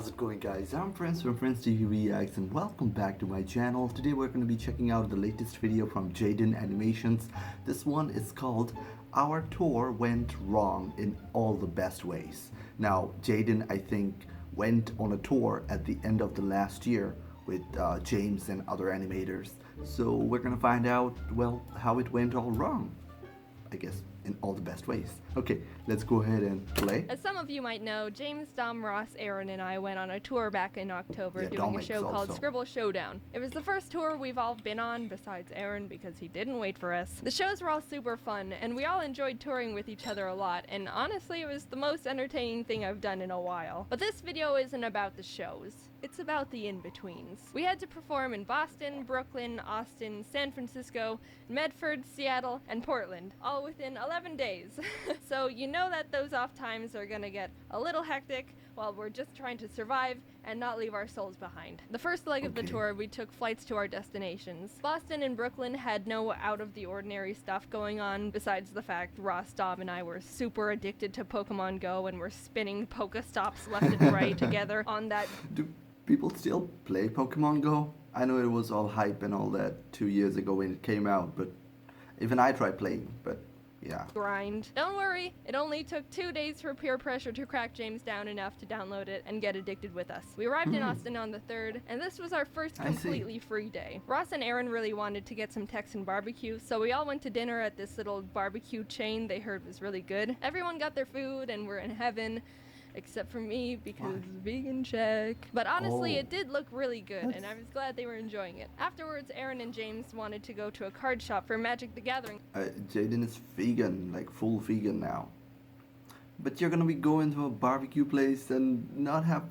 How's it going, guys? I'm Prince from PrinceTV Reacts and welcome back to my channel. Today we're going to be checking out the latest video from Jaiden Animations. This one is called Our Tour Went Wrong in All the Best Ways. Now, Jaiden, I think, went on a tour at the end of the last year with James and other animators. So we're going to find out, well, how it went all wrong. I guess in all the best ways. Okay, let's go ahead and play. As some of you might know, James, Dom, Ross, Aaron, and I went on a tour back in October doing a show called Scribble Showdown. It was the first tour we've all been on, besides Aaron, because he didn't wait for us. The shows were all super fun, and we all enjoyed touring with each other a lot, and honestly, it was the most entertaining thing I've done in a while. But this video isn't about the shows. It's about the in-betweens. We had to perform in Boston, Brooklyn, Austin, San Francisco, Medford, Seattle, and Portland, all within 11 days. So you know that those off times are gonna get a little hectic while we're just trying to survive and not leave our souls behind. The first leg of the tour, we took flights to our destinations. Boston and Brooklyn had no out-of-the-ordinary stuff going on, besides the fact Ross, Dom, and I were super addicted to Pokemon Go and were spinning Pokestops left and right together on that. Do people still play Pokemon Go? I know it was all hype and all that 2 years ago when it came out, but even I tried playing, but yeah. Grind. Don't worry, it only took 2 days for peer pressure to crack James down enough to download it and get addicted with us. We arrived in Austin on the 3rd, and this was our first completely free day. Ross and Aaron really wanted to get some Texan barbecue, so we all went to dinner at this little barbecue chain they heard was really good. Everyone got their food and we're in heaven. Except for me, because vegan check. But honestly, it did look really good, and I was glad they were enjoying it. Afterwards, Aaron and James wanted to go to a card shop for Magic the Gathering. Jaiden is vegan, like full vegan now. But you're gonna be going to a barbecue place and not have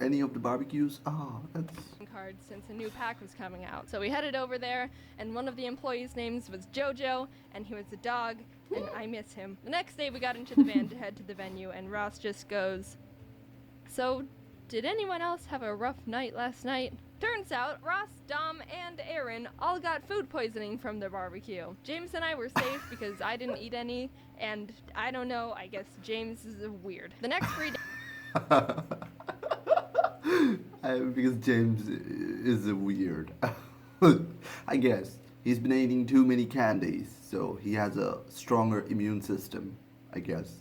any of the barbecues? Oh, that's... cards since a new pack was coming out. So we headed over there, and one of the employees' names was Jojo, and he was a dog, and I miss him. The next day we got into the van to head to the venue, and Ross just goes, "So, did anyone else have a rough night last night?" Turns out, Ross, Dom, and Aaron all got food poisoning from the barbecue. James and I were safe because I didn't eat any, and I don't know, I guess James is weird. The next 3 days... because James is weird. I guess he's been eating too many candies, so he has a stronger immune system, I guess.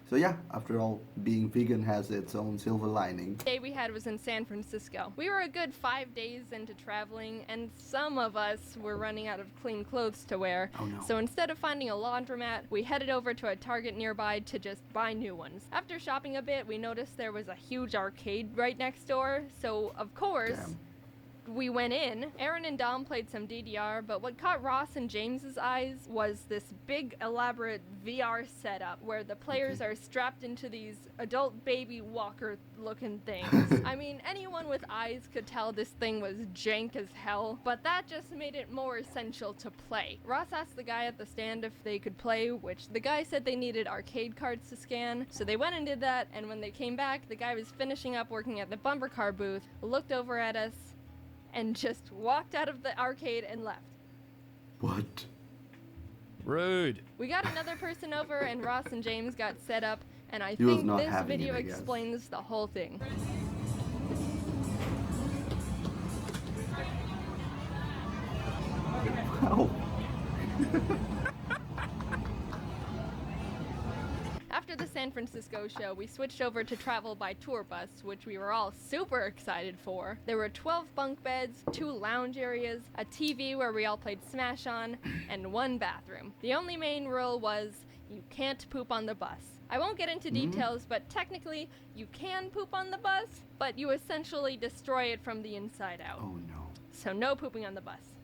So yeah, after all, being vegan has its own silver lining. The day we had was in San Francisco. We were a good 5 days into traveling, and some of us were running out of clean clothes to wear. Oh no. So instead of finding a laundromat, we headed over to a Target nearby to just buy new ones. After shopping a bit, we noticed there was a huge arcade right next door, so of course... we went in. Aaron and Dom played some DDR, but what caught Ross and James's eyes was this big, elaborate VR setup where the players are strapped into these adult baby walker-looking things. I mean, anyone with eyes could tell this thing was jank as hell, but that just made it more essential to play. Ross asked the guy at the stand if they could play, which the guy said they needed arcade cards to scan, so they went and did that, and when they came back, the guy was finishing up working at the bumper car booth, looked over at us, and just walked out of the arcade and left. What? Rude. We got another person over and Ross and James got set up, and I think this video explains the whole thing. Wow. After the San Francisco show, we switched over to travel by tour bus, which we were all super excited for. There were 12 bunk beds, 2 lounge areas, a TV where we all played Smash on, and 1 bathroom. The only main rule was you can't poop on the bus. I won't get into details, but technically you can poop on the bus, but you essentially destroy it from the inside out. Oh no. So no pooping on the bus.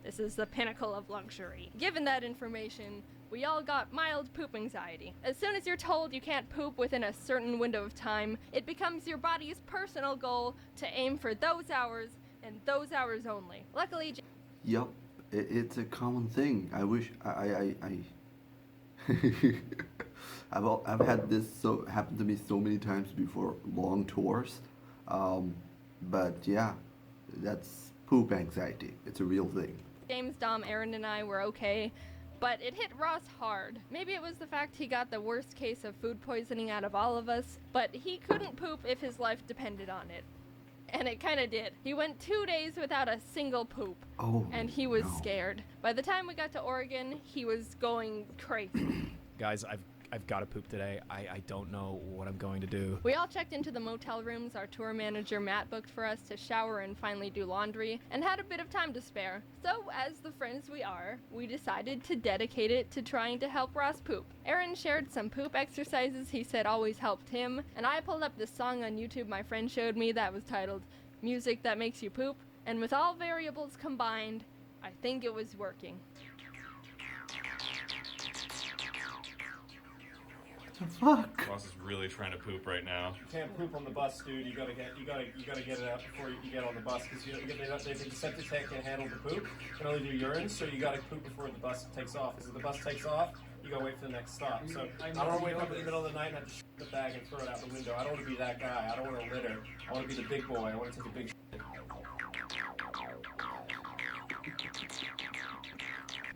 This is the pinnacle of luxury. Given that information, we all got mild poop anxiety. As soon as you're told you can't poop within a certain window of time, it becomes your body's personal goal to aim for those hours and those hours only. Luckily, Yup, it's a common thing. I wish I've had this happen to me so many times before long tours, but yeah, that's poop anxiety. It's a real thing. James, Dom, Aaron, and I were okay. But it hit Ross hard. Maybe it was the fact he got the worst case of food poisoning out of all of us, but he couldn't poop if his life depended on it. And it kind of did. He went 2 days without a single poop. And he was scared. By the time we got to Oregon, he was going crazy. Guys, I've got to poop today. I don't know what I'm going to do. We all checked into the motel rooms our tour manager Matt booked for us to shower and finally do laundry, and had a bit of time to spare. So, as the friends we are, we decided to dedicate it to trying to help Ross poop. Aaron shared some poop exercises he said always helped him, and I pulled up this song on YouTube my friend showed me that was titled Music That Makes You Poop, and with all variables combined, I think it was working. What the fuck? Ross is really trying to poop right now. You can't poop on the bus, dude. You gotta get it out before you get on the bus, because the septic tank can't handle the poop. It can only do urine, so you gotta poop before the bus takes off. Because if the bus takes off, you gotta wait for the next stop. So I don't want to wake up in the middle of the night and have to shit the bag and throw it out the window. I don't want to be that guy. I don't want to litter. I want to be the big boy. I want to take a big shit.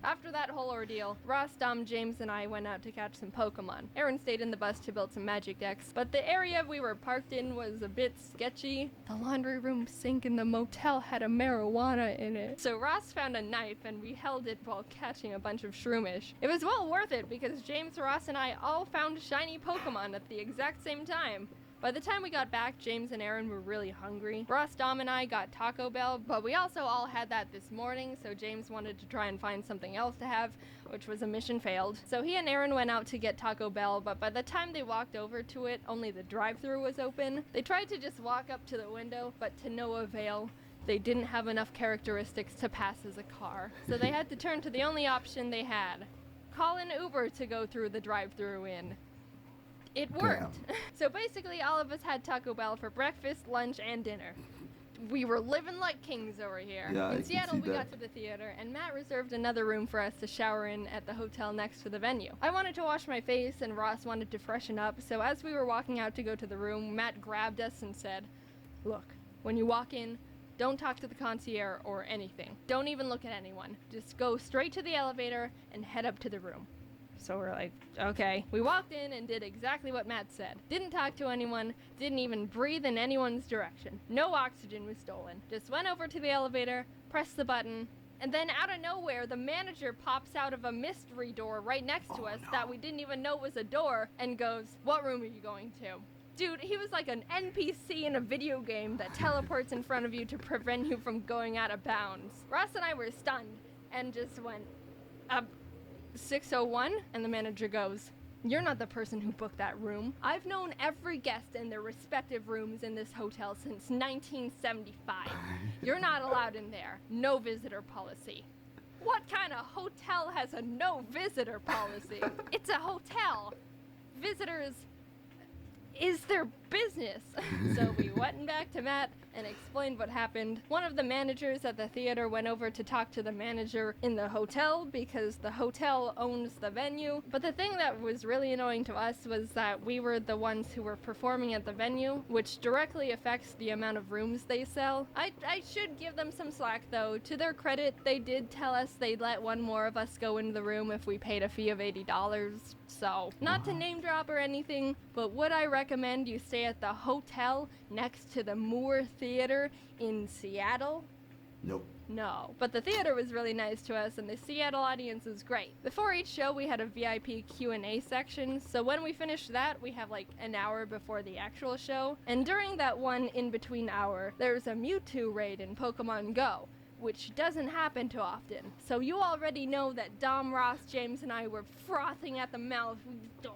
After that whole ordeal, Ross, Dom, James, and I went out to catch some Pokemon. Aaron stayed in the bus to build some magic decks, but the area we were parked in was a bit sketchy. The laundry room sink in the motel had a marijuana in it. So Ross found a knife and we held it while catching a bunch of shroomish. It was well worth it because James, Ross, and I all found shiny Pokemon at the exact same time. By the time we got back, James and Aaron were really hungry. Ross, Dom, and I got Taco Bell, but we also all had that this morning, so James wanted to try and find something else to have, which was a mission failed. So he and Aaron went out to get Taco Bell, but by the time they walked over to it, only the drive-thru was open. They tried to just walk up to the window, but to no avail. They didn't have enough characteristics to pass as a car, so they had to turn to the only option they had. Call an Uber to go through the drive-thru in. It worked. So basically all of us had Taco Bell for breakfast, lunch, and dinner. We were living like kings over here. Yeah, in Seattle, we got to the theater, and Matt reserved another room for us to shower in at the hotel next to the venue. I wanted to wash my face, and Ross wanted to freshen up, so as we were walking out to go to the room, Matt grabbed us and said, "Look, when you walk in, don't talk to the concierge or anything. Don't even look at anyone. Just go straight to the elevator and head up to the room." So we're like, okay. We walked in and did exactly what Matt said. Didn't talk to anyone, didn't even breathe in anyone's direction. No oxygen was stolen. Just went over to the elevator, pressed the button, and then out of nowhere, the manager pops out of a mystery door right next to us that we didn't even know was a door and goes, "What room are you going to?" Dude, he was like an NPC in a video game that teleports in front of you to prevent you from going out of bounds. Ross and I were stunned and just went, 601? And the manager goes, "You're not the person who booked that room. I've known every guest in their respective rooms in this hotel since 1975. You're not allowed in there. No visitor policy." What kind of hotel has a no visitor policy? It's a hotel. Visitors is their business. So we went back to Matt and explained what happened. One of the managers at the theater went over to talk to the manager in the hotel because the hotel owns the venue. But the thing that was really annoying to us was that we were the ones who were performing at the venue, which directly affects the amount of rooms they sell. I should give them some slack though. To their credit, they did tell us they'd let one more of us go into the room if we paid a fee of $80. So, not to name drop or anything, but would I recommend you stay at the hotel next to the Moore Theater in Seattle? Nope. No. But the theater was really nice to us, and the Seattle audience was great. Before each show, we had a VIP Q&A section, so when we finished that, we have like an hour before the actual show. And during that one in-between hour, there was a Mewtwo raid in Pokemon Go, which doesn't happen too often. So you already know that Dom, Ross, James, and I were frothing at the mouth.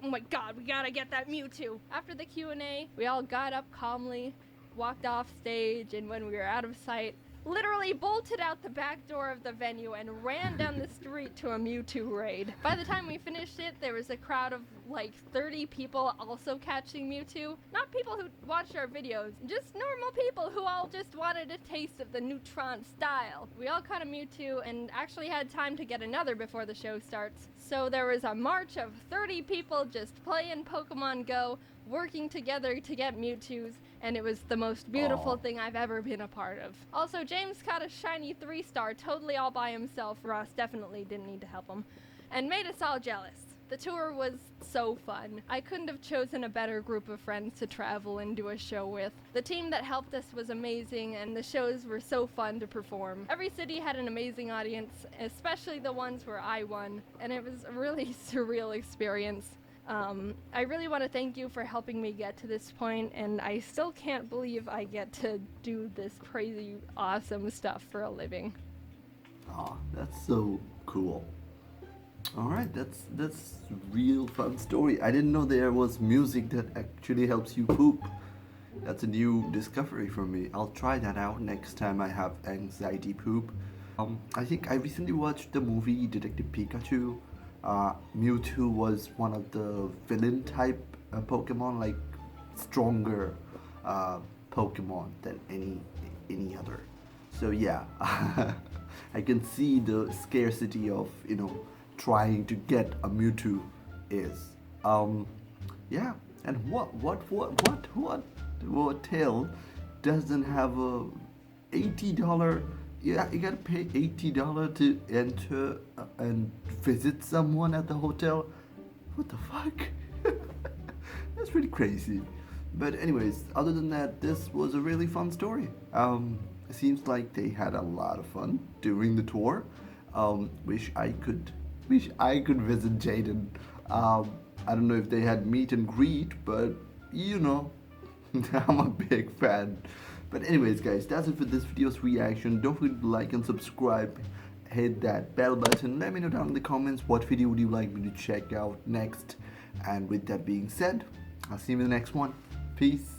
Oh my god, we gotta get that Mewtwo. After the Q&A, we all got up calmly, walked off stage, and when we were out of sight, literally bolted out the back door of the venue and ran down the street to a Mewtwo raid. By the time we finished it, there was a crowd of like 30 people also catching Mewtwo. Not people who watched our videos, just normal people who all just wanted a taste of the Neutron style. We all caught a Mewtwo and actually had time to get another before the show starts. So there was a march of 30 people just playing Pokemon Go, working together to get Mewtwo's, and it was the most beautiful thing I've ever been a part of. Also, James caught a shiny 3-star totally all by himself. Ross definitely didn't need to help him. and made us all jealous. The tour was so fun. I couldn't have chosen a better group of friends to travel and do a show with. The team that helped us was amazing, and the shows were so fun to perform. Every city had an amazing audience, especially the ones where I won, and it was a really surreal experience. I really want to thank you for helping me get to this point, and I still can't believe I get to do this crazy, awesome stuff for a living. Aw, that's so cool. Alright, that's real fun story. I didn't know there was music that actually helps you poop. That's a new discovery for me. I'll try that out next time I have anxiety poop. I think I recently watched the movie Detective Pikachu. Mewtwo was one of the villain type Pokemon, like stronger Pokemon than any other. So yeah, I can see the scarcity of, you know, trying to get a Mewtwo is. Yeah, and what hotel doesn't have a $80? Yeah, you gotta pay $80 to enter and visit someone at the hotel. What the fuck? That's pretty crazy. But anyways, other than that, this was a really fun story. It seems like they had a lot of fun during the tour. Wish I could visit Jaiden. I don't know if they had meet and greet, but you know, I'm a big fan. But anyways, guys, that's it for this video's reaction. Don't forget to like and subscribe. Hit that bell button. Let me know down in the comments what video would you like me to check out next. And with that being said, I'll see you in the next one. Peace.